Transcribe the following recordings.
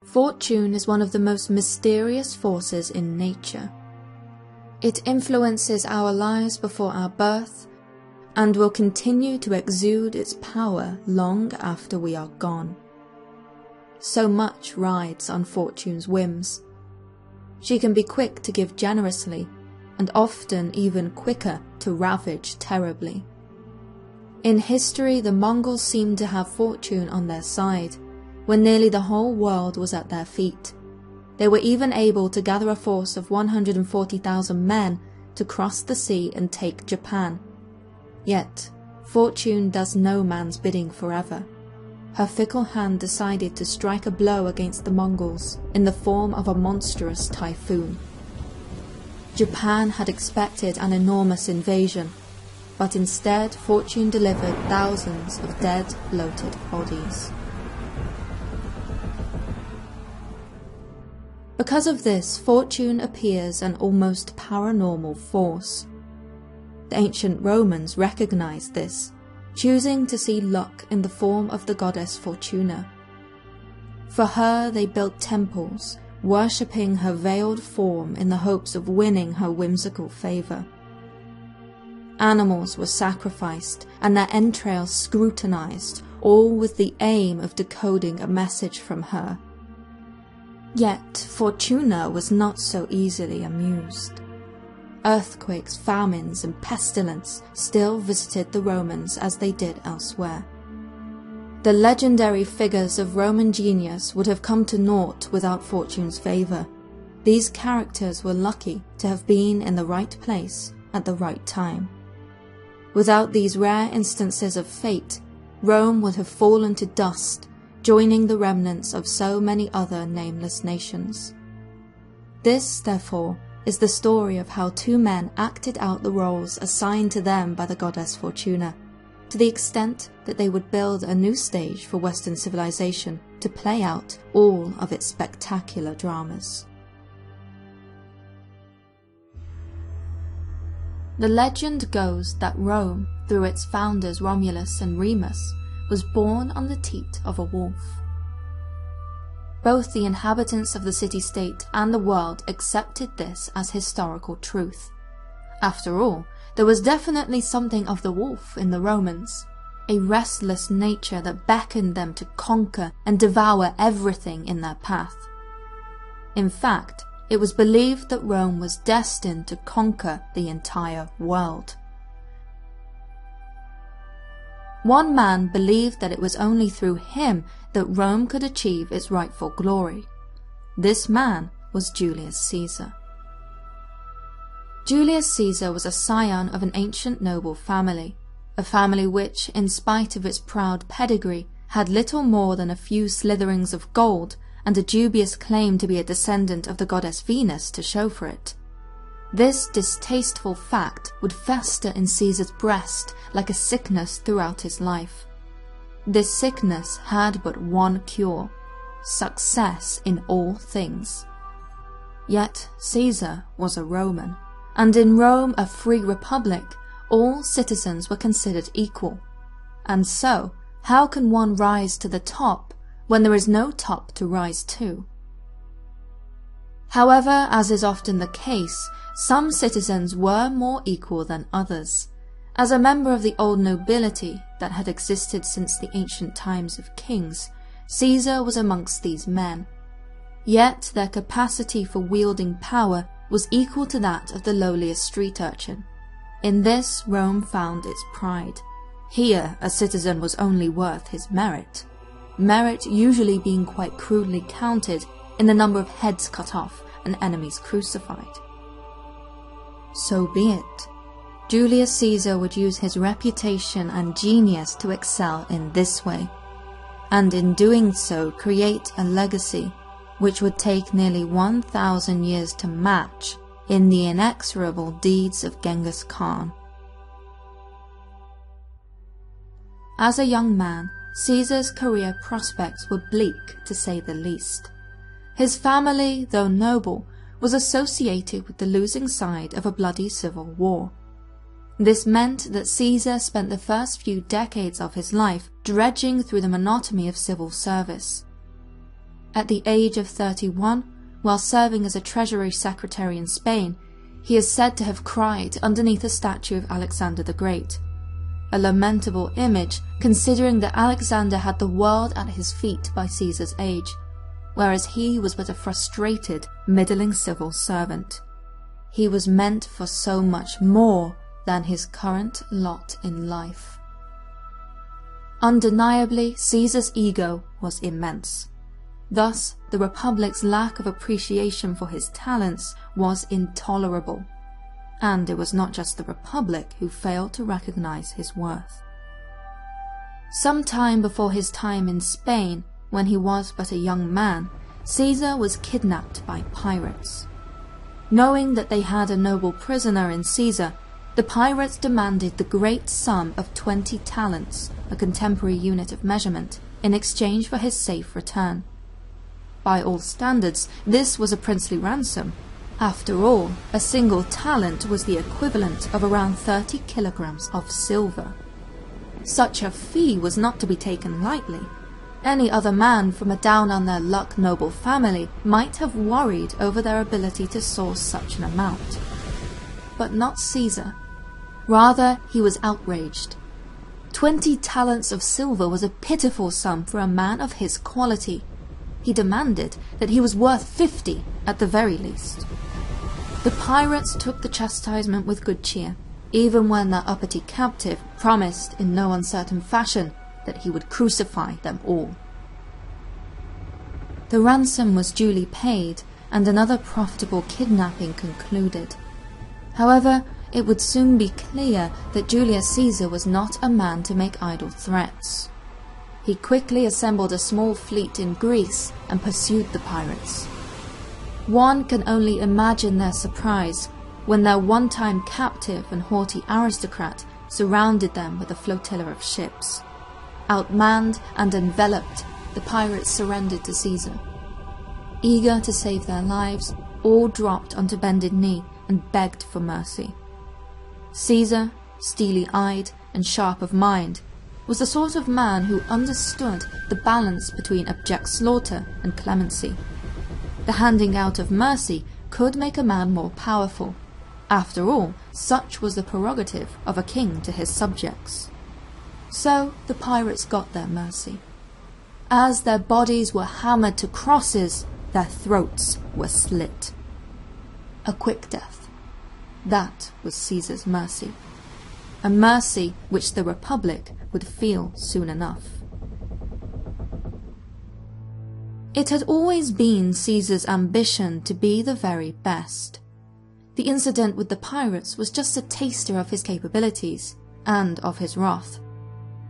Fortune is one of the most mysterious forces in nature. It influences our lives before our birth and will continue to exude its power long after we are gone. So much rides on Fortune's whims. She can be quick to give generously, and often even quicker to ravage terribly. In history, the Mongols seemed to have Fortune on their side, when nearly the whole world was at their feet. They were even able to gather a force of 140,000 men to cross the sea and take Japan. Yet, Fortune does no man's bidding forever. Her fickle hand decided to strike a blow against the Mongols in the form of a monstrous typhoon. Japan had expected an enormous invasion, but instead Fortune delivered thousands of dead, bloated bodies. Because of this, Fortune appears an almost paranormal force. The ancient Romans recognized this, choosing to see luck in the form of the goddess Fortuna. For her they built temples, worshipping her veiled form in the hopes of winning her whimsical favor. Animals were sacrificed and their entrails scrutinized, all with the aim of decoding a message from her. Yet Fortuna was not so easily amused. Earthquakes, famines, and pestilence still visited the Romans as they did elsewhere. The legendary figures of Roman genius would have come to naught without Fortune's favor. These characters were lucky to have been in the right place at the right time. Without these rare instances of fate, Rome would have fallen to dust, joining the remnants of so many other nameless nations. This, therefore, is the story of how two men acted out the roles assigned to them by the goddess Fortuna, to the extent that they would build a new stage for Western civilization to play out all of its spectacular dramas. The legend goes that Rome, through its founders Romulus and Remus, was born on the teat of a wolf. Both the inhabitants of the city-state and the world accepted this as historical truth. After all, there was definitely something of the wolf in the Romans, a restless nature that beckoned them to conquer and devour everything in their path. In fact, it was believed that Rome was destined to conquer the entire world. One man believed that it was only through him that Rome could achieve its rightful glory. This man was Julius Caesar. Julius Caesar was a scion of an ancient noble family, a family which, in spite of its proud pedigree, had little more than a few slitherings of gold and a dubious claim to be a descendant of the goddess Venus to show for it. This distasteful fact would fester in Caesar's breast like a sickness throughout his life. This sickness had but one cure: success in all things. Yet Caesar was a Roman, and in Rome, a free republic, all citizens were considered equal. And so, how can one rise to the top when there is no top to rise to? However, as is often the case, some citizens were more equal than others. As a member of the old nobility that had existed since the ancient times of kings, Caesar was amongst these men. Yet their capacity for wielding power was equal to that of the lowliest street urchin. In this Rome found its pride. Here a citizen was only worth his merit, merit usually being quite crudely counted in the number of heads cut off and enemies crucified. So be it. Julius Caesar would use his reputation and genius to excel in this way, and in doing so create a legacy which would take nearly 1,000 years to match in the inexorable deeds of Genghis Khan. As a young man, Caesar's career prospects were bleak, to say the least. His family, though noble, was associated with the losing side of a bloody civil war. This meant that Caesar spent the first few decades of his life dredging through the monotony of civil service. At the age of 31, while serving as a treasury secretary in Spain, he is said to have cried underneath a statue of Alexander the Great. A lamentable image, considering that Alexander had the world at his feet by Caesar's age, whereas he was but a frustrated, middling civil servant. He was meant for so much more than his current lot in life. Undeniably, Caesar's ego was immense. Thus, the Republic's lack of appreciation for his talents was intolerable. And it was not just the Republic who failed to recognize his worth. Some time before his time in Spain, when he was but a young man, Caesar was kidnapped by pirates. Knowing that they had a noble prisoner in Caesar, the pirates demanded the great sum of 20 talents, a contemporary unit of measurement, in exchange for his safe return. By all standards, this was a princely ransom. After all, a single talent was the equivalent of around 30 kilograms of silver. Such a fee was not to be taken lightly. Any other man from a down-on-their-luck noble family might have worried over their ability to source such an amount. But not Caesar. Rather, he was outraged. 20 talents of silver was a pitiful sum for a man of his quality. He demanded that he was worth 50 at the very least. The pirates took the chastisement with good cheer, even when their uppity captive promised in no uncertain fashion that he would crucify them all. The ransom was duly paid, and another profitable kidnapping concluded. However, it would soon be clear that Julius Caesar was not a man to make idle threats. He quickly assembled a small fleet in Greece and pursued the pirates. One can only imagine their surprise when their one-time captive and haughty aristocrat surrounded them with a flotilla of ships. Outmanned and enveloped, the pirates surrendered to Caesar. Eager to save their lives, all dropped onto bended knee and begged for mercy. Caesar, steely-eyed and sharp of mind, was the sort of man who understood the balance between abject slaughter and clemency. The handing out of mercy could make a man more powerful. After all, such was the prerogative of a king to his subjects. So the pirates got their mercy. As their bodies were hammered to crosses, their throats were slit. A quick death. That was Caesar's mercy. A mercy which the Republic would feel soon enough. It had always been Caesar's ambition to be the very best. The incident with the pirates was just a taster of his capabilities, and of his wrath.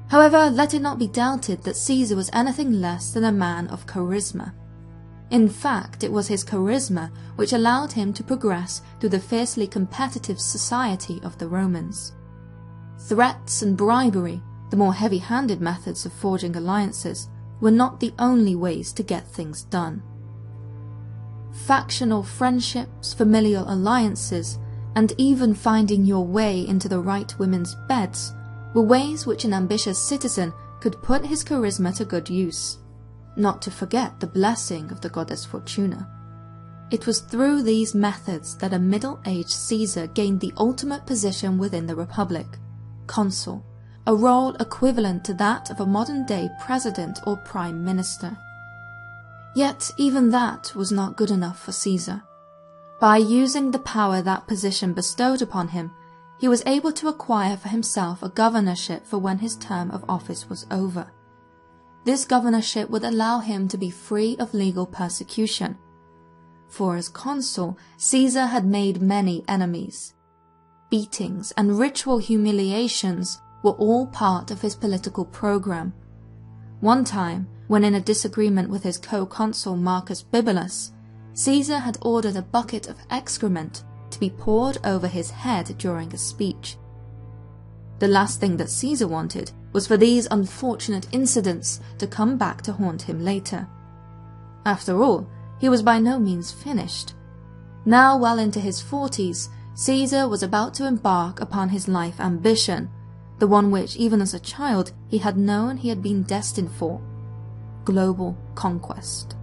However, let it not be doubted that Caesar was anything less than a man of charisma. In fact, it was his charisma which allowed him to progress through the fiercely competitive society of the Romans. Threats and bribery, the more heavy-handed methods of forging alliances, were not the only ways to get things done. Factional friendships, familial alliances, and even finding your way into the right women's beds were ways which an ambitious citizen could put his charisma to good use, not to forget the blessing of the goddess Fortuna. It was through these methods that a middle-aged Caesar gained the ultimate position within the Republic, consul, a role equivalent to that of a modern-day president or prime minister. Yet even that was not good enough for Caesar. By using the power that position bestowed upon him, he was able to acquire for himself a governorship for when his term of office was over. This governorship would allow him to be free of legal persecution. For as consul, Caesar had made many enemies. Beatings and ritual humiliations were all part of his political program. One time, when in a disagreement with his co-consul Marcus Bibulus, Caesar had ordered a bucket of excrement to be poured over his head during a speech. The last thing that Caesar wanted was for these unfortunate incidents to come back to haunt him later. After all, he was by no means finished. Now well into his 40s, Caesar was about to embark upon his life ambition, the one which, even as a child, he had known he had been destined for: global conquest.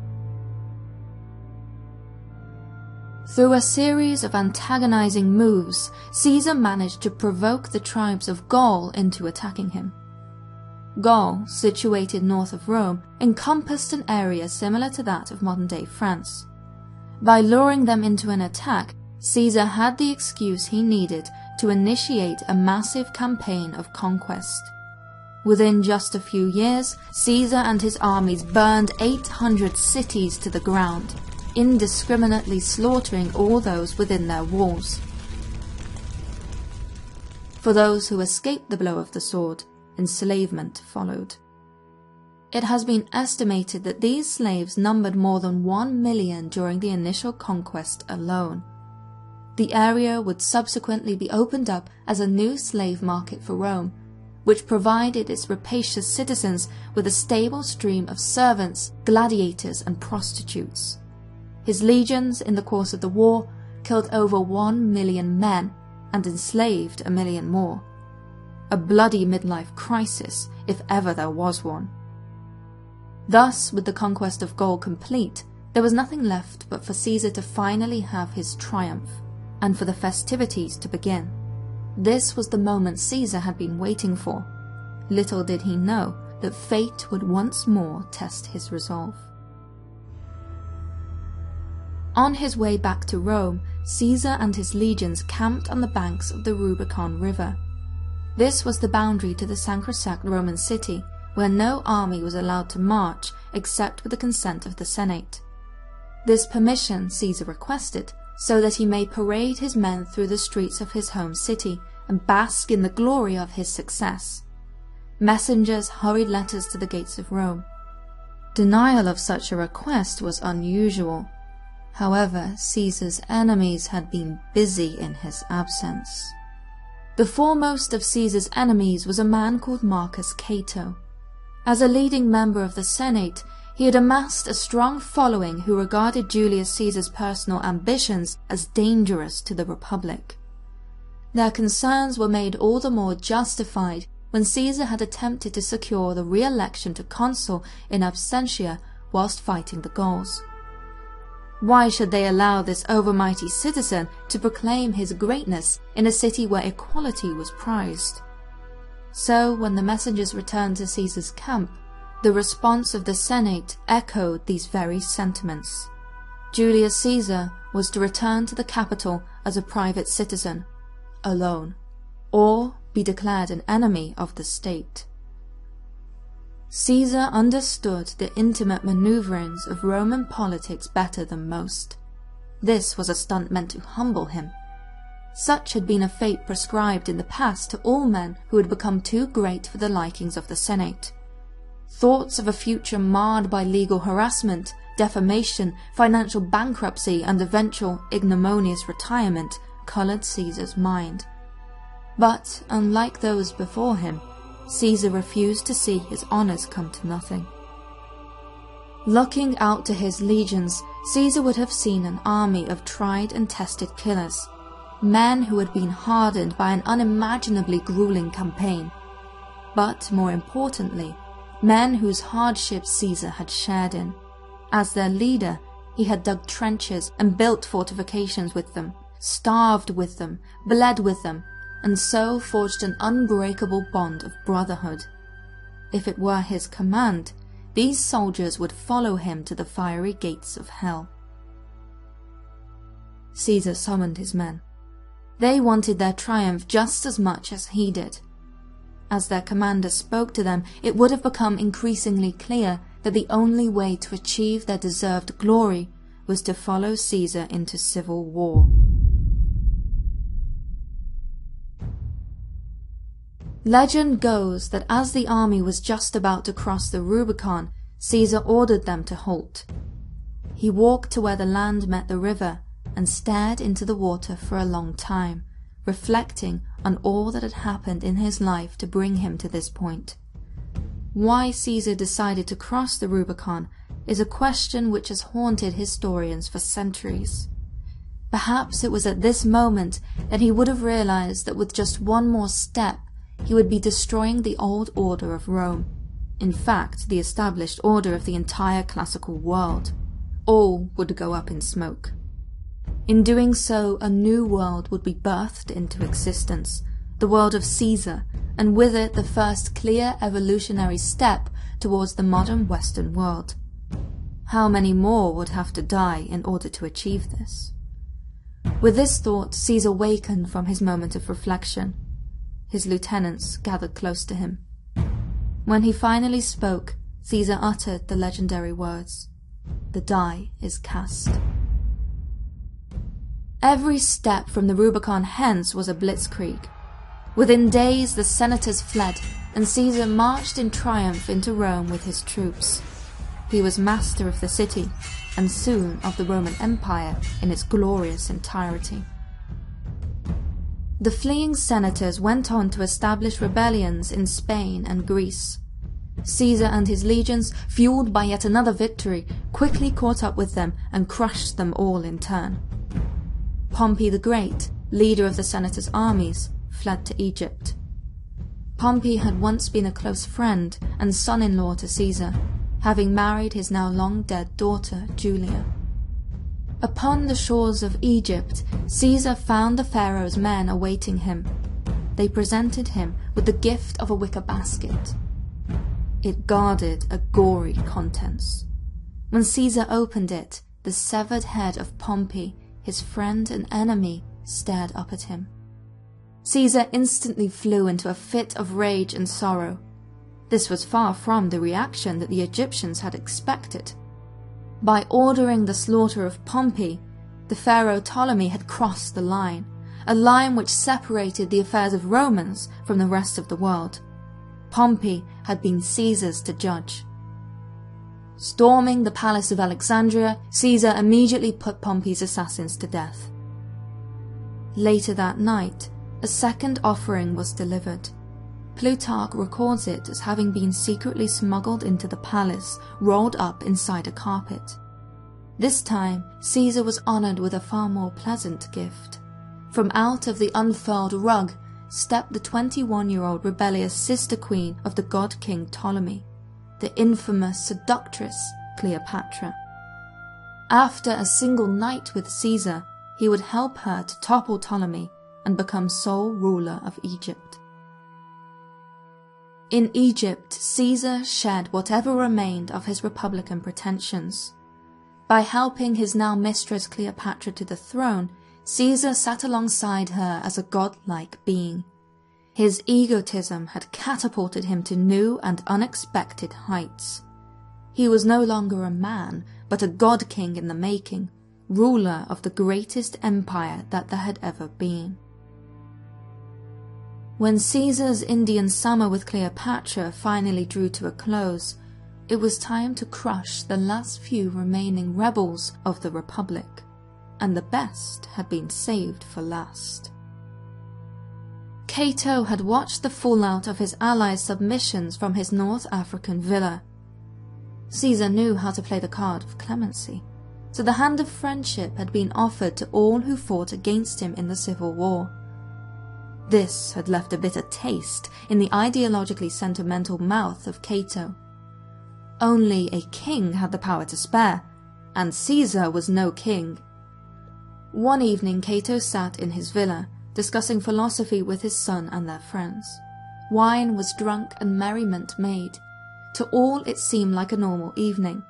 Through a series of antagonizing moves, Caesar managed to provoke the tribes of Gaul into attacking him. Gaul, situated north of Rome, encompassed an area similar to that of modern-day France. By luring them into an attack, Caesar had the excuse he needed to initiate a massive campaign of conquest. Within just a few years, Caesar and his armies burned 800 cities to the ground, indiscriminately slaughtering all those within their walls. For those who escaped the blow of the sword, enslavement followed. It has been estimated that these slaves numbered more than 1 million during the initial conquest alone. The area would subsequently be opened up as a new slave market for Rome, which provided its rapacious citizens with a stable stream of servants, gladiators, and prostitutes. His legions, in the course of the war, killed over 1 million men and enslaved 1 million more. A bloody midlife crisis, if ever there was one. Thus, with the conquest of Gaul complete, there was nothing left but for Caesar to finally have his triumph, and for the festivities to begin. This was the moment Caesar had been waiting for. Little did he know that fate would once more test his resolve. On his way back to Rome, Caesar and his legions camped on the banks of the Rubicon River. This was the boundary to the sacrosanct Roman city, where no army was allowed to march except with the consent of the Senate. This permission Caesar requested, so that he may parade his men through the streets of his home city and bask in the glory of his success. Messengers hurried letters to the gates of Rome. Denial of such a request was unusual. However, Caesar's enemies had been busy in his absence. The foremost of Caesar's enemies was a man called Marcus Cato. As a leading member of the Senate, he had amassed a strong following who regarded Julius Caesar's personal ambitions as dangerous to the Republic. Their concerns were made all the more justified when Caesar had attempted to secure the re-election to consul in absentia whilst fighting the Gauls. Why should they allow this overmighty citizen to proclaim his greatness in a city where equality was prized? So, when the messengers returned to Caesar's camp, the response of the Senate echoed these very sentiments. Julius Caesar was to return to the capital as a private citizen, alone, or be declared an enemy of the state. Caesar understood the intimate maneuverings of Roman politics better than most. This was a stunt meant to humble him. Such had been a fate prescribed in the past to all men who had become too great for the likings of the Senate. Thoughts of a future marred by legal harassment, defamation, financial bankruptcy, and eventual ignominious retirement colored Caesar's mind. But, unlike those before him, Caesar refused to see his honors come to nothing. Looking out to his legions, Caesar would have seen an army of tried and tested killers, men who had been hardened by an unimaginably grueling campaign. But, more importantly, men whose hardships Caesar had shared in. As their leader, he had dug trenches and built fortifications with them, starved with them, bled with them, and so forged an unbreakable bond of brotherhood. If it were his command, these soldiers would follow him to the fiery gates of hell. Caesar summoned his men. They wanted their triumph just as much as he did. As their commander spoke to them, it would have become increasingly clear that the only way to achieve their deserved glory was to follow Caesar into civil war. Legend goes that as the army was just about to cross the Rubicon, Caesar ordered them to halt. He walked to where the land met the river and stared into the water for a long time, reflecting on all that had happened in his life to bring him to this point. Why Caesar decided to cross the Rubicon is a question which has haunted historians for centuries. Perhaps it was at this moment that he would have realized that with just one more step, he would be destroying the old order of Rome. In fact, the established order of the entire classical world. All would go up in smoke. In doing so, a new world would be birthed into existence, the world of Caesar, and with it the first clear evolutionary step towards the modern Western world. How many more would have to die in order to achieve this? With this thought, Caesar wakened from his moment of reflection. His lieutenants gathered close to him. When he finally spoke, Caesar uttered the legendary words, "The die is cast." Every step from the Rubicon hence was a blitzkrieg. Within days the senators fled, and Caesar marched in triumph into Rome with his troops. He was master of the city, and soon of the Roman Empire in its glorious entirety. The fleeing senators went on to establish rebellions in Spain and Greece. Caesar and his legions, fueled by yet another victory, quickly caught up with them and crushed them all in turn. Pompey the Great, leader of the senators' armies, fled to Egypt. Pompey had once been a close friend and son-in-law to Caesar, having married his now long-dead daughter, Julia. Upon the shores of Egypt, Caesar found the pharaoh's men awaiting him. They presented him with the gift of a wicker basket. It guarded a gory contents. When Caesar opened it, the severed head of Pompey, his friend and enemy, stared up at him. Caesar instantly flew into a fit of rage and sorrow. This was far from the reaction that the Egyptians had expected. By ordering the slaughter of Pompey, the pharaoh Ptolemy had crossed the line, a line which separated the affairs of Romans from the rest of the world. Pompey had been Caesar's to judge. Storming the palace of Alexandria, Caesar immediately put Pompey's assassins to death. Later that night, a second offering was delivered. Plutarch records it as having been secretly smuggled into the palace, rolled up inside a carpet. This time, Caesar was honored with a far more pleasant gift. From out of the unfurled rug stepped the 21-year-old rebellious sister queen of the god king Ptolemy, the infamous seductress Cleopatra. After a single night with Caesar, he would help her to topple Ptolemy and become sole ruler of Egypt. In Egypt, Caesar shed whatever remained of his republican pretensions. By helping his now mistress Cleopatra to the throne, Caesar sat alongside her as a godlike being. His egotism had catapulted him to new and unexpected heights. He was no longer a man, but a god-king in the making, ruler of the greatest empire that there had ever been. When Caesar's Indian summer with Cleopatra finally drew to a close, it was time to crush the last few remaining rebels of the Republic, and the best had been saved for last. Cato had watched the fallout of his allies' submissions from his North African villa. Caesar knew how to play the card of clemency, so the hand of friendship had been offered to all who fought against him in the civil war. This had left a bitter taste in the ideologically sentimental mouth of Cato. Only a king had the power to spare, and Caesar was no king. One evening Cato sat in his villa, discussing philosophy with his son and their friends. Wine was drunk and merriment made. To all it seemed like a normal evening.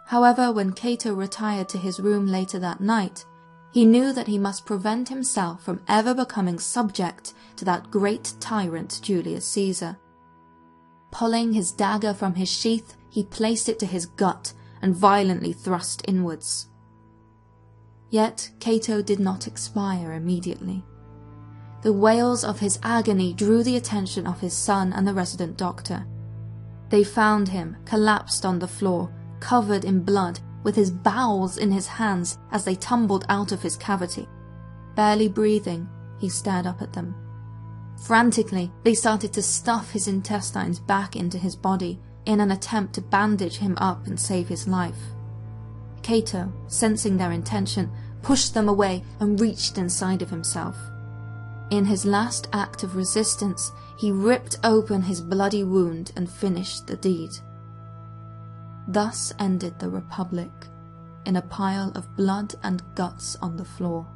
However, when Cato retired to his room later that night, he knew that he must prevent himself from ever becoming subject to that great tyrant Julius Caesar. Pulling his dagger from his sheath, he placed it to his gut and violently thrust inwards. Yet Cato did not expire immediately. The wails of his agony drew the attention of his son and the resident doctor. They found him collapsed on the floor, covered in blood, with his bowels in his hands as they tumbled out of his cavity. Barely breathing, he stared up at them. Frantically, they started to stuff his intestines back into his body in an attempt to bandage him up and save his life. Cato, sensing their intention, pushed them away and reached inside of himself. In his last act of resistance, he ripped open his bloody wound and finished the deed. Thus ended the Republic, in a pile of blood and guts on the floor.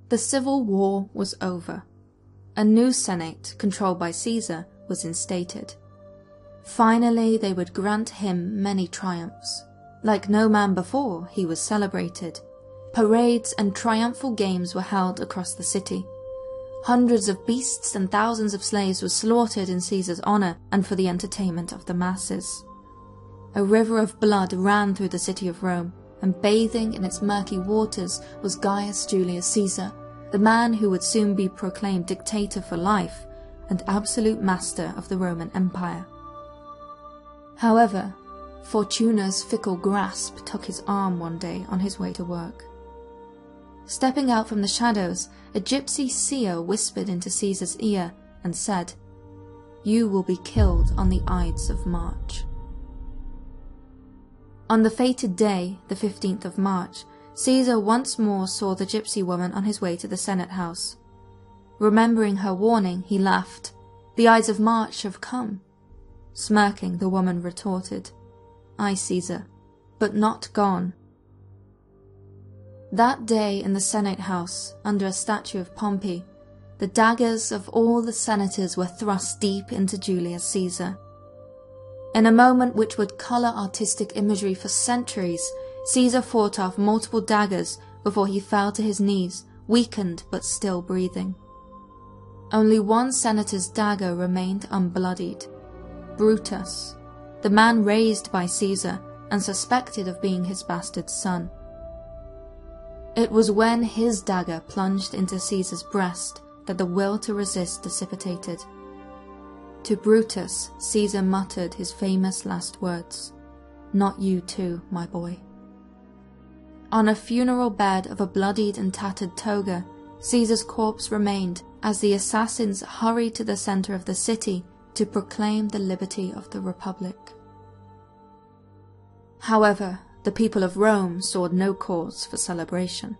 The civil war was over. A new Senate, controlled by Caesar, was instated. Finally, they would grant him many triumphs. Like no man before, he was celebrated. Parades and triumphal games were held across the city. Hundreds of beasts and thousands of slaves were slaughtered in Caesar's honor and for the entertainment of the masses. A river of blood ran through the city of Rome, and bathing in its murky waters was Gaius Julius Caesar, the man who would soon be proclaimed dictator for life and absolute master of the Roman Empire. However, Fortuna's fickle grasp took his arm one day on his way to work. Stepping out from the shadows, a gypsy seer whispered into Caesar's ear and said, "You will be killed on the Ides of March." On the fated day, the 15th of March, Caesar once more saw the gypsy woman on his way to the Senate house. Remembering her warning, he laughed. "The Ides of March have come." Smirking, the woman retorted, "Aye, Caesar, but not gone." That day in the Senate house, under a statue of Pompey, the daggers of all the senators were thrust deep into Julius Caesar. In a moment which would colour artistic imagery for centuries, Caesar fought off multiple daggers before he fell to his knees, weakened but still breathing. Only one senator's dagger remained unbloodied. Brutus, the man raised by Caesar and suspected of being his bastard son. It was when his dagger plunged into Caesar's breast that the will to resist dissipated. To Brutus, Caesar muttered his famous last words, "Not you too, my boy." On a funeral bed of a bloodied and tattered toga, Caesar's corpse remained as the assassins hurried to the center of the city to proclaim the liberty of the Republic. However, the people of Rome saw no cause for celebration.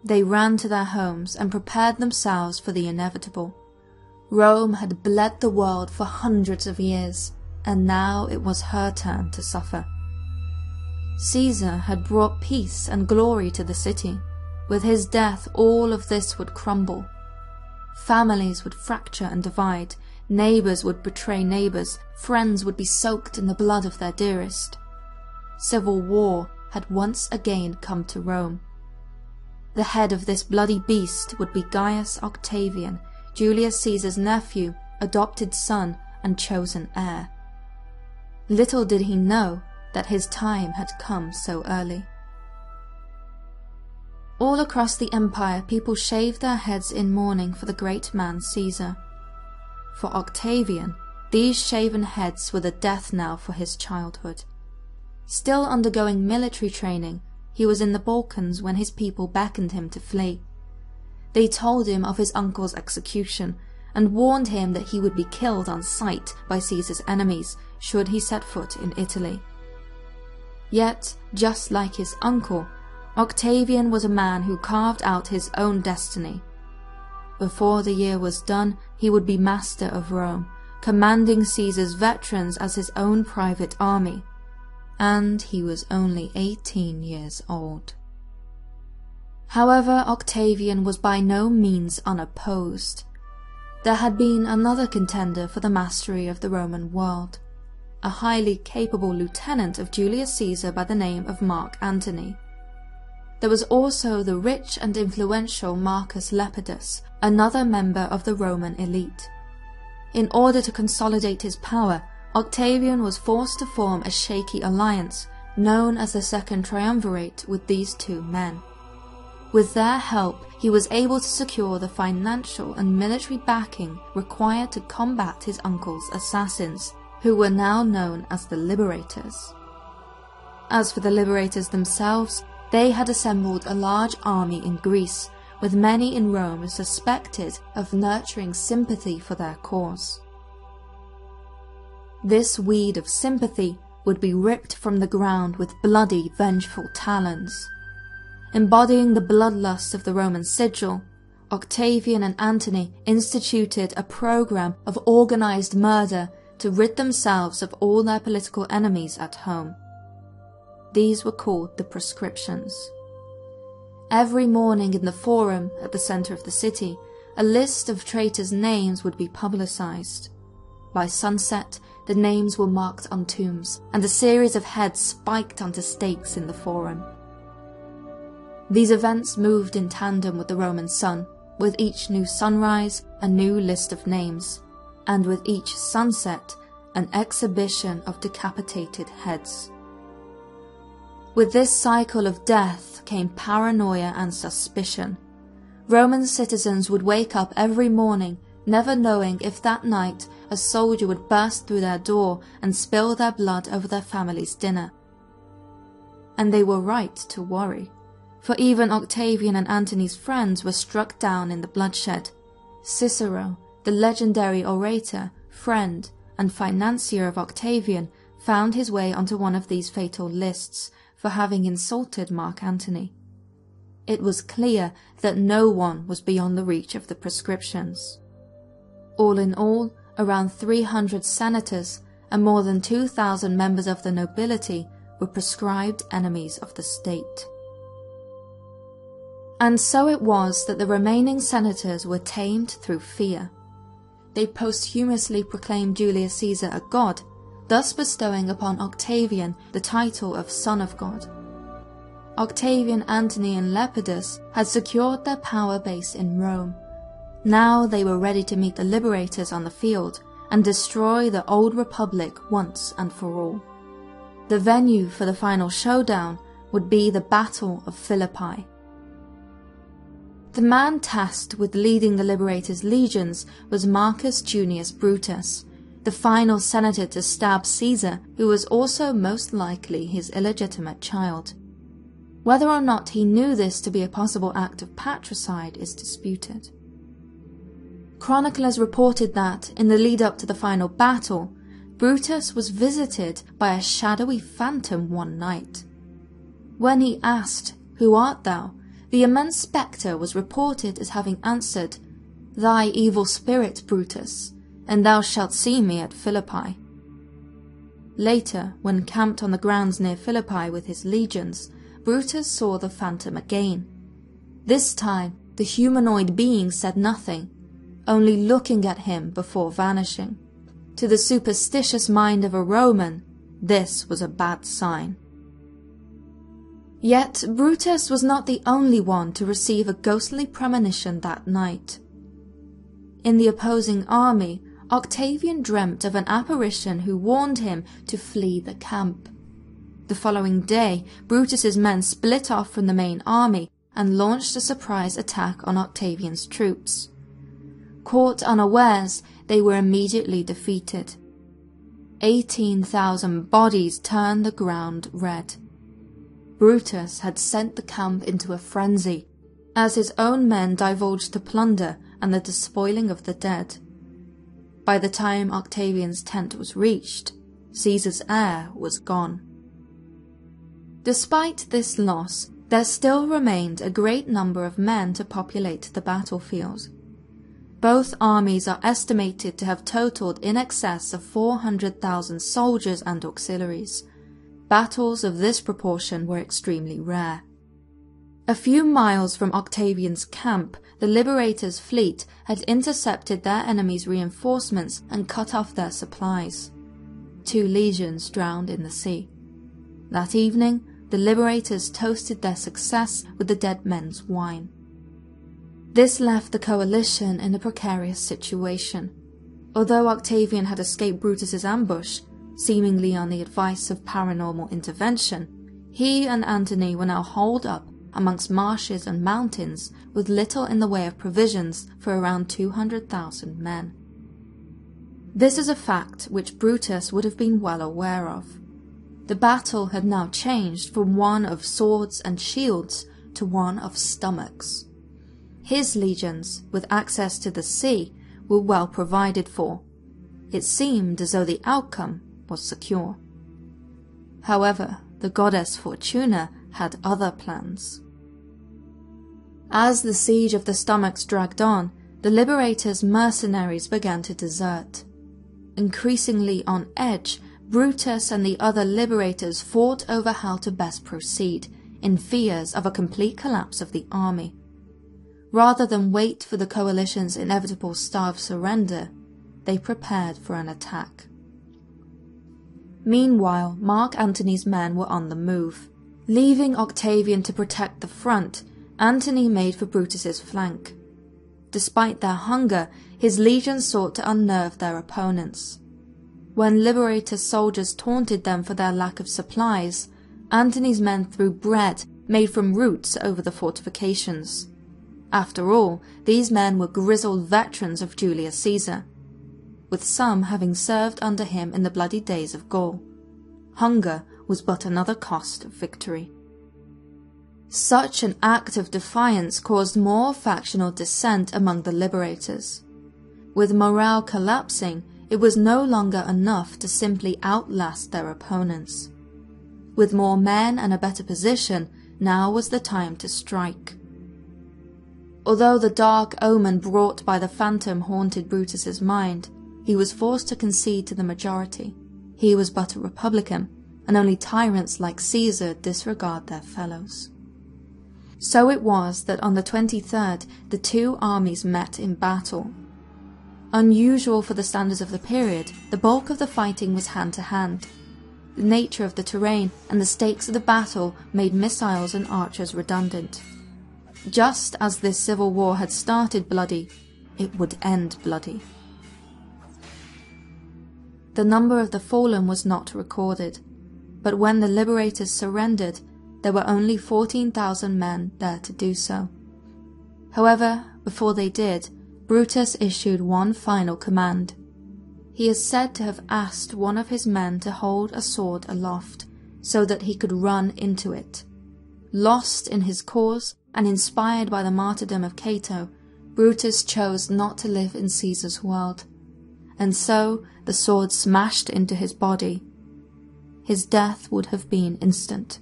They ran to their homes and prepared themselves for the inevitable. Rome had bled the world for hundreds of years, and now it was her turn to suffer. Caesar had brought peace and glory to the city. With his death, all of this would crumble. Families would fracture and divide, neighbors would betray neighbors, friends would be soaked in the blood of their dearest. Civil war had once again come to Rome. The head of this bloody beast would be Gaius Octavian, Julius Caesar's nephew, adopted son, and chosen heir. Little did he know that his time had come so early. All across the empire, people shaved their heads in mourning for the great man Caesar. For Octavian, these shaven heads were the death knell for his childhood. Still undergoing military training, he was in the Balkans when his people beckoned him to flee. They told him of his uncle's execution and warned him that he would be killed on sight by Caesar's enemies should he set foot in Italy. Yet, just like his uncle, Octavian was a man who carved out his own destiny. Before the year was done, he would be master of Rome, commanding Caesar's veterans as his own private army. And he was only 18 years old. However, Octavian was by no means unopposed. There had been another contender for the mastery of the Roman world, a highly capable lieutenant of Julius Caesar by the name of Mark Antony. There was also the rich and influential Marcus Lepidus, another member of the Roman elite. In order to consolidate his power, Octavian was forced to form a shaky alliance known as the Second Triumvirate with these two men. With their help, he was able to secure the financial and military backing required to combat his uncle's assassins, who were now known as the Liberators. As for the Liberators themselves, they had assembled a large army in Greece, with many in Rome suspected of nurturing sympathy for their cause. This weed of sympathy would be ripped from the ground with bloody, vengeful talons. Embodying the bloodlust of the Roman sigil, Octavian and Antony instituted a program of organized murder to rid themselves of all their political enemies at home. These were called the proscriptions. Every morning in the forum at the center of the city, a list of traitors' names would be publicized. By sunset, the names were marked on tombs, and a series of heads spiked onto stakes in the forum. These events moved in tandem with the Roman sun, with each new sunrise a new list of names, and with each sunset an exhibition of decapitated heads. With this cycle of death came paranoia and suspicion. Roman citizens would wake up every morning never knowing if that night a soldier would burst through their door and spill their blood over their family's dinner. And they were right to worry, for even Octavian and Antony's friends were struck down in the bloodshed. Cicero, the legendary orator, friend, and financier of Octavian, found his way onto one of these fatal lists for having insulted Mark Antony. It was clear that no one was beyond the reach of the proscriptions. All in all, around 300 senators and more than 2,000 members of the nobility were proscribed enemies of the state. And so it was that the remaining senators were tamed through fear. They posthumously proclaimed Julius Caesar a god, thus bestowing upon Octavian the title of Son of God. Octavian, Antony, and Lepidus had secured their power base in Rome. Now they were ready to meet the liberators on the field and destroy the old republic once and for all. The venue for the final showdown would be the Battle of Philippi. The man tasked with leading the liberators' legions was Marcus Junius Brutus, the final senator to stab Caesar, who was also most likely his illegitimate child. Whether or not he knew this to be a possible act of patricide is disputed. Chroniclers reported that, in the lead-up to the final battle, Brutus was visited by a shadowy phantom one night. When he asked, "Who art thou?" the immense spectre was reported as having answered, "Thy evil spirit, Brutus, and thou shalt see me at Philippi." Later, when camped on the grounds near Philippi with his legions, Brutus saw the phantom again. This time, the humanoid being said nothing, only looking at him before vanishing. To the superstitious mind of a Roman, this was a bad sign. Yet Brutus was not the only one to receive a ghostly premonition that night. In the opposing army, Octavian dreamt of an apparition who warned him to flee the camp. The following day, Brutus's men split off from the main army and launched a surprise attack on Octavian's troops. Caught unawares, they were immediately defeated. 18,000 bodies turned the ground red. Brutus had sent the camp into a frenzy, as his own men divulged the plunder and the despoiling of the dead. By the time Octavian's tent was reached, Caesar's heir was gone. Despite this loss, there still remained a great number of men to populate the battlefield. Both armies are estimated to have totaled in excess of 400,000 soldiers and auxiliaries. Battles of this proportion were extremely rare. A few miles from Octavian's camp, the Liberators' fleet had intercepted their enemy's reinforcements and cut off their supplies. 2 legions drowned in the sea. That evening, the Liberators toasted their success with the dead men's wine. This left the coalition in a precarious situation. Although Octavian had escaped Brutus's ambush, seemingly on the advice of paranormal intervention, he and Antony were now holed up amongst marshes and mountains with little in the way of provisions for around 200,000 men. This is a fact which Brutus would have been well aware of. The battle had now changed from one of swords and shields to one of stomachs. His legions, with access to the sea, were well provided for. It seemed as though the outcome was secure. However, the goddess Fortuna had other plans. As the siege of the stomachs dragged on, the Liberators' mercenaries began to desert. Increasingly on edge, Brutus and the other liberators fought over how to best proceed, in fears of a complete collapse of the army. Rather than wait for the coalition's inevitable starved surrender, they prepared for an attack. Meanwhile, Mark Antony's men were on the move. Leaving Octavian to protect the front, Antony made for Brutus's flank. Despite their hunger, his legions sought to unnerve their opponents. When Liberator soldiers taunted them for their lack of supplies, Antony's men threw bread made from roots over the fortifications. After all, these men were grizzled veterans of Julius Caesar, with some having served under him in the bloody days of Gaul. Hunger was but another cost of victory. Such an act of defiance caused more factional dissent among the liberators. With morale collapsing, it was no longer enough to simply outlast their opponents. With more men and a better position, now was the time to strike. Although the dark omen brought by the phantom haunted Brutus's mind, he was forced to concede to the majority. He was but a republican, and only tyrants like Caesar disregard their fellows. So it was that on the 23rd, the two armies met in battle. Unusual for the standards of the period, the bulk of the fighting was hand-to-hand. The nature of the terrain and the stakes of the battle made missiles and archers redundant. Just as this civil war had started bloody, it would end bloody. The number of the fallen was not recorded, but when the liberators surrendered, there were only 14,000 men there to do so. However, before they did, Brutus issued one final command. He is said to have asked one of his men to hold a sword aloft, so that he could run into it. Lost in his cause, and inspired by the martyrdom of Cato, Brutus chose not to live in Caesar's world, and so the sword smashed into his body. His death would have been instant.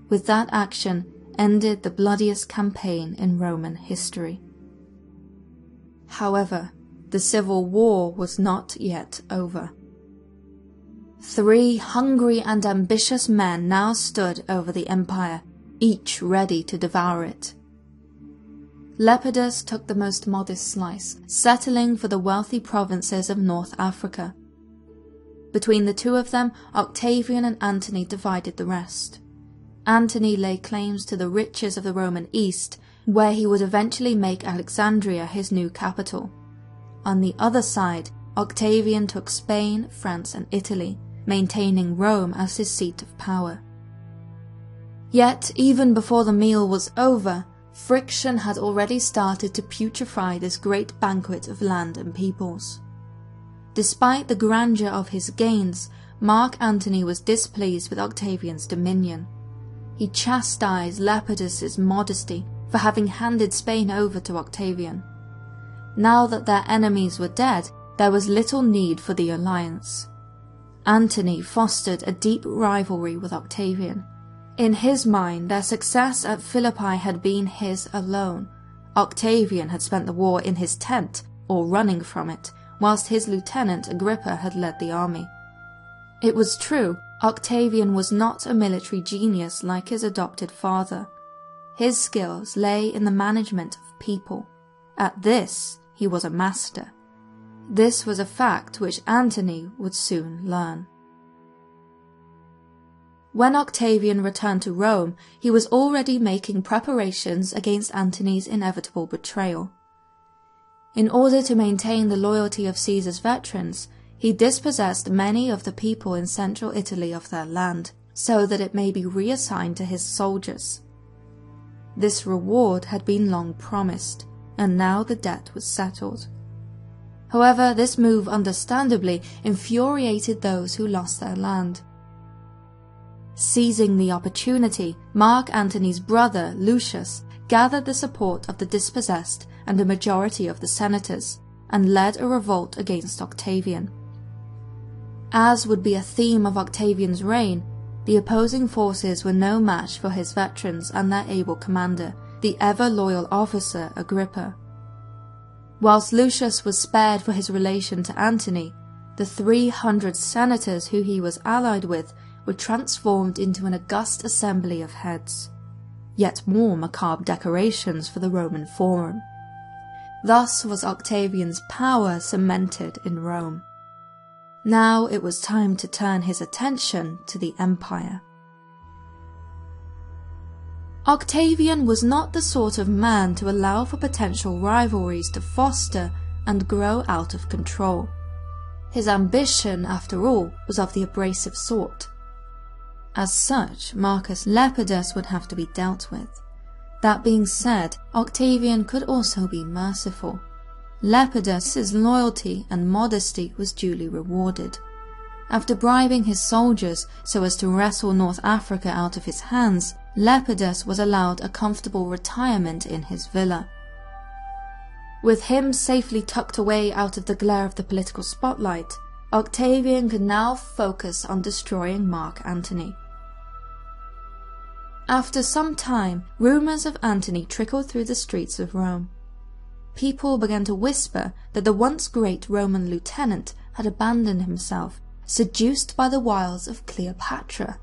With that action ended the bloodiest campaign in Roman history. However, the civil war was not yet over. 3 hungry and ambitious men now stood over the empire, each ready to devour it. Lepidus took the most modest slice, settling for the wealthy provinces of North Africa. Between the two of them, Octavian and Antony divided the rest. Antony laid claims to the riches of the Roman East, where he would eventually make Alexandria his new capital. On the other side, Octavian took Spain, France, and Italy, maintaining Rome as his seat of power. Yet, even before the meal was over, friction had already started to putrefy this great banquet of land and peoples. Despite the grandeur of his gains, Mark Antony was displeased with Octavian's dominion. He chastised Lepidus's modesty for having handed Spain over to Octavian. Now that their enemies were dead, there was little need for the alliance. Antony fostered a deep rivalry with Octavian. In his mind, their success at Philippi had been his alone. Octavian had spent the war in his tent, or running from it, whilst his lieutenant Agrippa had led the army. It was true, Octavian was not a military genius like his adopted father. His skills lay in the management of people. At this, he was a master. This was a fact which Antony would soon learn. When Octavian returned to Rome, he was already making preparations against Antony's inevitable betrayal. In order to maintain the loyalty of Caesar's veterans, he dispossessed many of the people in central Italy of their land, so that it may be reassigned to his soldiers. This reward had been long promised, and now the debt was settled. However, this move understandably infuriated those who lost their land. Seizing the opportunity, Mark Antony's brother, Lucius, gathered the support of the dispossessed and a majority of the senators, and led a revolt against Octavian. As would be a theme of Octavian's reign, the opposing forces were no match for his veterans and their able commander, the ever-loyal officer Agrippa. Whilst Lucius was spared for his relation to Antony, the 300 senators who he was allied with were transformed into an august assembly of heads. Yet more macabre decorations for the Roman Forum. Thus was Octavian's power cemented in Rome. Now it was time to turn his attention to the empire. Octavian was not the sort of man to allow for potential rivalries to foster and grow out of control. His ambition, after all, was of the abrasive sort. As such, Marcus Lepidus would have to be dealt with. That being said, Octavian could also be merciful. Lepidus's loyalty and modesty was duly rewarded. After bribing his soldiers so as to wrestle North Africa out of his hands, Lepidus was allowed a comfortable retirement in his villa. With him safely tucked away out of the glare of the political spotlight, Octavian could now focus on destroying Mark Antony. After some time, rumours of Antony trickled through the streets of Rome. People began to whisper that the once great Roman lieutenant had abandoned himself, seduced by the wiles of Cleopatra.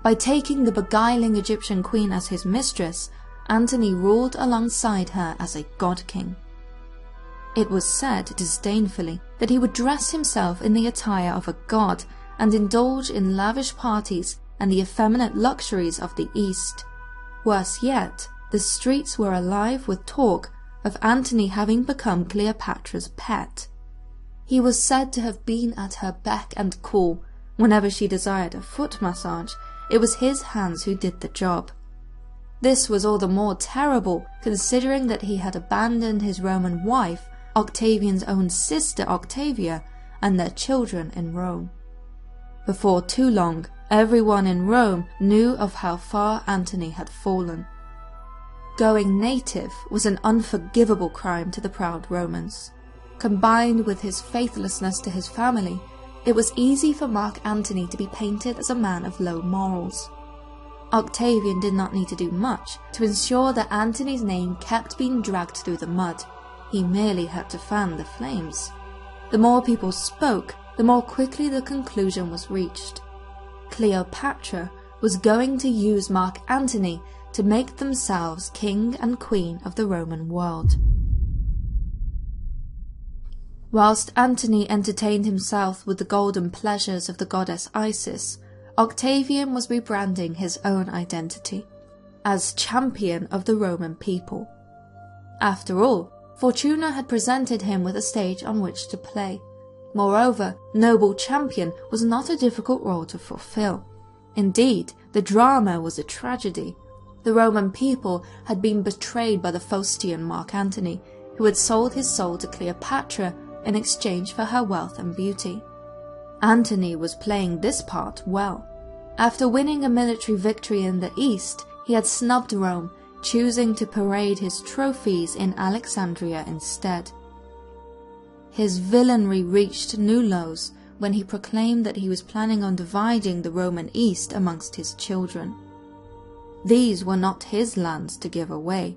By taking the beguiling Egyptian queen as his mistress, Antony ruled alongside her as a god-king. It was said disdainfully that he would dress himself in the attire of a god and indulge in lavish parties and the effeminate luxuries of the East. Worse yet, the streets were alive with talk of Antony having become Cleopatra's pet. He was said to have been at her beck and call. Whenever she desired a foot massage, it was his hands who did the job. This was all the more terrible considering that he had abandoned his Roman wife, Octavian's own sister Octavia, and their children in Rome. Before too long, everyone in Rome knew of how far Antony had fallen. Going native was an unforgivable crime to the proud Romans. Combined with his faithlessness to his family, it was easy for Mark Antony to be painted as a man of low morals. Octavian did not need to do much to ensure that Antony's name kept being dragged through the mud. He merely had to fan the flames. The more people spoke, the more quickly the conclusion was reached. Cleopatra was going to use Mark Antony to make themselves king and queen of the Roman world. Whilst Antony entertained himself with the golden pleasures of the goddess Isis, Octavian was rebranding his own identity as champion of the Roman people. After all, Fortuna had presented him with a stage on which to play. Moreover, noble champion was not a difficult role to fulfill. Indeed, the drama was a tragedy. The Roman people had been betrayed by the Faustian Mark Antony, who had sold his soul to Cleopatra in exchange for her wealth and beauty. Antony was playing this part well. After winning a military victory in the East, he had snubbed Rome, choosing to parade his trophies in Alexandria instead. His villainy reached new lows when he proclaimed that he was planning on dividing the Roman East amongst his children. These were not his lands to give away,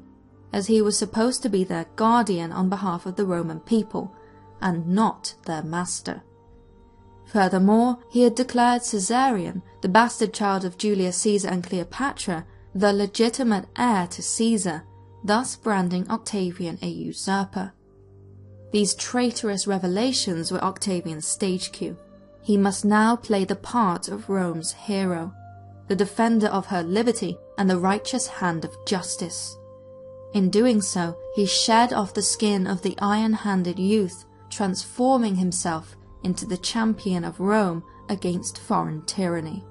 as he was supposed to be their guardian on behalf of the Roman people, and not their master. Furthermore, he had declared Caesarion, the bastard child of Julius Caesar and Cleopatra, the legitimate heir to Caesar, thus branding Octavian a usurper. These traitorous revelations were Octavian's stage cue. He must now play the part of Rome's hero, the defender of her liberty and the righteous hand of justice. In doing so, he shed off the skin of the iron-handed youth, transforming himself into the champion of Rome against foreign tyranny.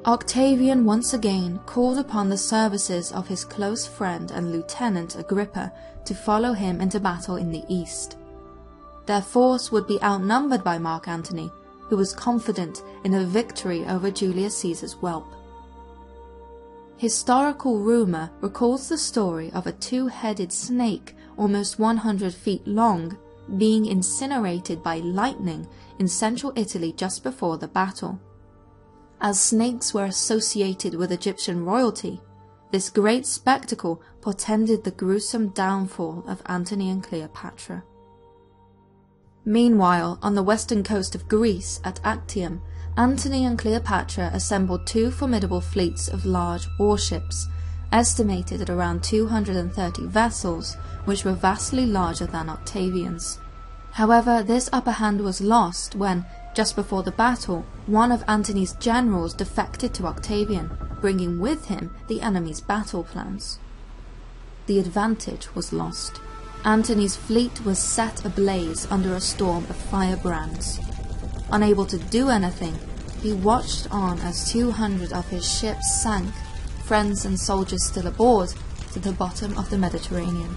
Octavian once again called upon the services of his close friend and lieutenant Agrippa to follow him into battle in the east. Their force would be outnumbered by Mark Antony, who was confident in a victory over Julius Caesar's whelp. Historical rumour recalls the story of a two-headed snake almost 100 feet long being incinerated by lightning in central Italy just before the battle. As snakes were associated with Egyptian royalty, this great spectacle portended the gruesome downfall of Antony and Cleopatra. Meanwhile, on the western coast of Greece, at Actium, Antony and Cleopatra assembled two formidable fleets of large warships, estimated at around 230 vessels, which were vastly larger than Octavian's. However, this upper hand was lost when, just before the battle, one of Antony's generals defected to Octavian, bringing with him the enemy's battle plans. The advantage was lost. Antony's fleet was set ablaze under a storm of firebrands. Unable to do anything, he watched on as 200 of his ships sank, friends and soldiers still aboard, to the bottom of the Mediterranean.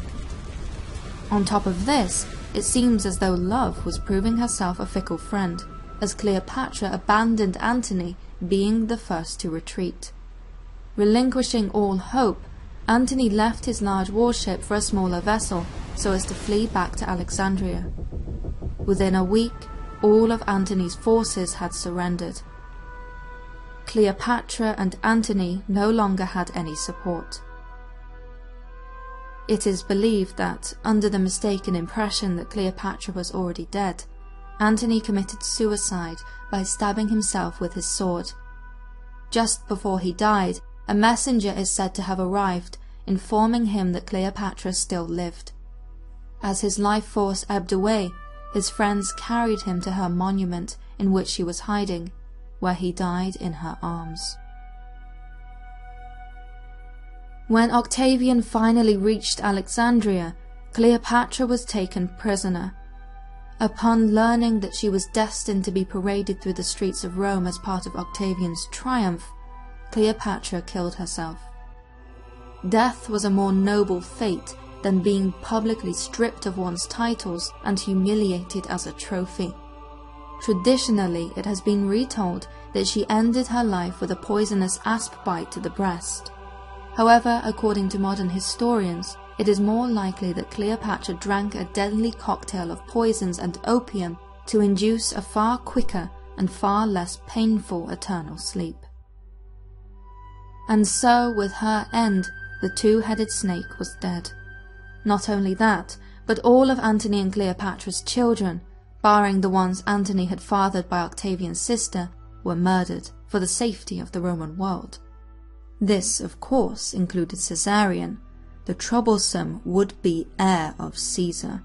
On top of this, it seems as though love was proving herself a fickle friend, as Cleopatra abandoned Antony, being the first to retreat. Relinquishing all hope, Antony left his large warship for a smaller vessel so as to flee back to Alexandria. Within a week, all of Antony's forces had surrendered. Cleopatra and Antony no longer had any support. It is believed that, under the mistaken impression that Cleopatra was already dead, Antony committed suicide by stabbing himself with his sword. Just before he died, a messenger is said to have arrived, informing him that Cleopatra still lived. As his life force ebbed away, his friends carried him to her monument in which she was hiding, where he died in her arms. When Octavian finally reached Alexandria, Cleopatra was taken prisoner. Upon learning that she was destined to be paraded through the streets of Rome as part of Octavian's triumph, Cleopatra killed herself. Death was a more noble fate than being publicly stripped of one's titles and humiliated as a trophy. Traditionally, it has been retold that she ended her life with a poisonous asp bite to the breast. However, according to modern historians, it is more likely that Cleopatra drank a deadly cocktail of poisons and opium to induce a far quicker and far less painful eternal sleep. And so, with her end, the two-headed snake was dead. Not only that, but all of Antony and Cleopatra's children, barring the ones Antony had fathered by Octavian's sister, were murdered for the safety of the Roman world. This, of course, included Caesarion, the troublesome would-be heir of Caesar.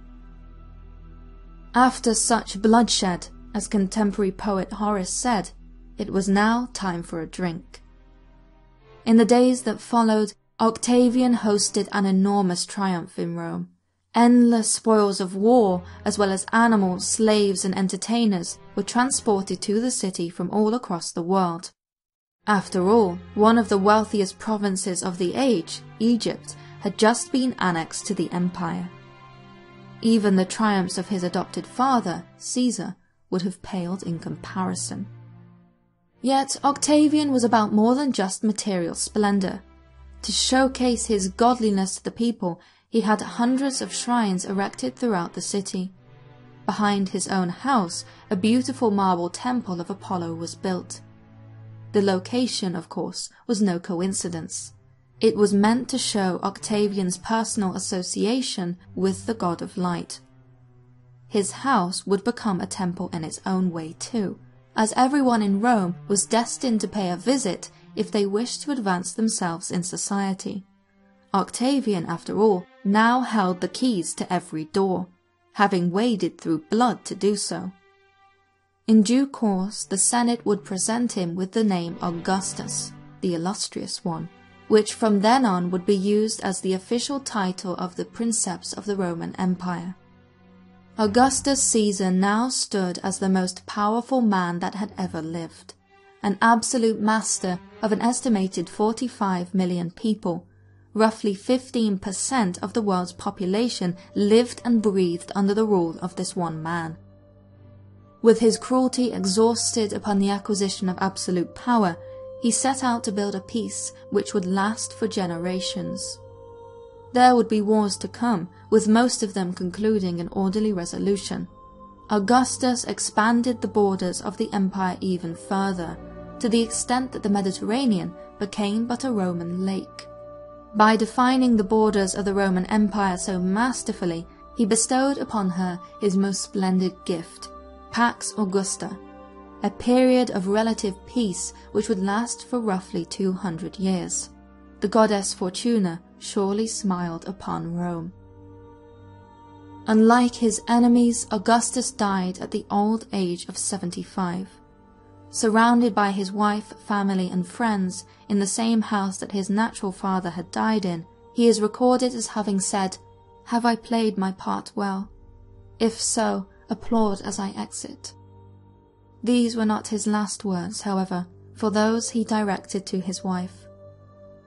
After such bloodshed, as contemporary poet Horace said, it was now time for a drink. In the days that followed, Octavian hosted an enormous triumph in Rome. Endless spoils of war, as well as animals, slaves, and entertainers, were transported to the city from all across the world. After all, one of the wealthiest provinces of the age, Egypt, had just been annexed to the empire. Even the triumphs of his adopted father, Caesar, would have paled in comparison. Yet Octavian was about more than just material splendor. To showcase his godliness to the people, he had hundreds of shrines erected throughout the city. Behind his own house, a beautiful marble temple of Apollo was built. The location, of course, was no coincidence. It was meant to show Octavian's personal association with the god of light. His house would become a temple in its own way too, as everyone in Rome was destined to pay a visit if they wished to advance themselves in society. Octavian, after all, now held the keys to every door, having waded through blood to do so. In due course, the Senate would present him with the name Augustus, the illustrious one, which from then on would be used as the official title of the princeps of the Roman Empire. Augustus Caesar now stood as the most powerful man that had ever lived, an absolute master of an estimated 45 million people. Roughly 15% of the world's population lived and breathed under the rule of this one man. With his cruelty exhausted upon the acquisition of absolute power, he set out to build a peace which would last for generations. There would be wars to come, with most of them concluding in orderly resolution. Augustus expanded the borders of the empire even further, to the extent that the Mediterranean became but a Roman lake. By defining the borders of the Roman Empire so masterfully, he bestowed upon her his most splendid gift, Pax Augusta, a period of relative peace which would last for roughly 200 years. The goddess Fortuna surely smiled upon Rome. Unlike his enemies, Augustus died at the old age of 75. Surrounded by his wife, family and friends in the same house that his natural father had died in, he is recorded as having said, "Have I played my part well? If so, applaud as I exit." These were not his last words, however, for those he directed to his wife.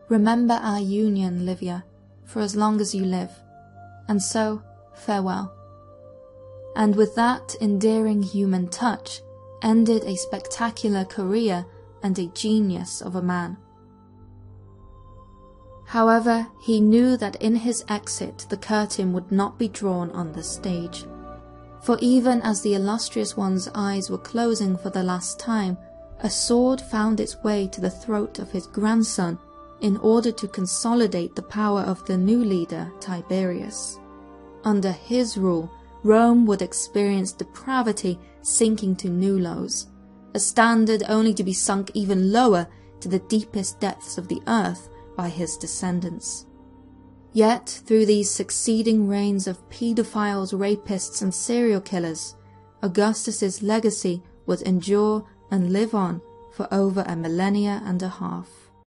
"Remember our union, Livia, for as long as you live, and so, farewell." And with that endearing human touch, ended a spectacular career and a genius of a man. However, he knew that in his exit the curtain would not be drawn on the stage. For even as the illustrious one's eyes were closing for the last time, a sword found its way to the throat of his grandson in order to consolidate the power of the new leader, Tiberius. Under his rule, Rome would experience depravity sinking to new lows, a standard only to be sunk even lower to the deepest depths of the earth by his descendants. Yet, through these succeeding reigns of pedophiles, rapists and serial killers, Augustus's legacy would endure and live on for over a millennia and a half.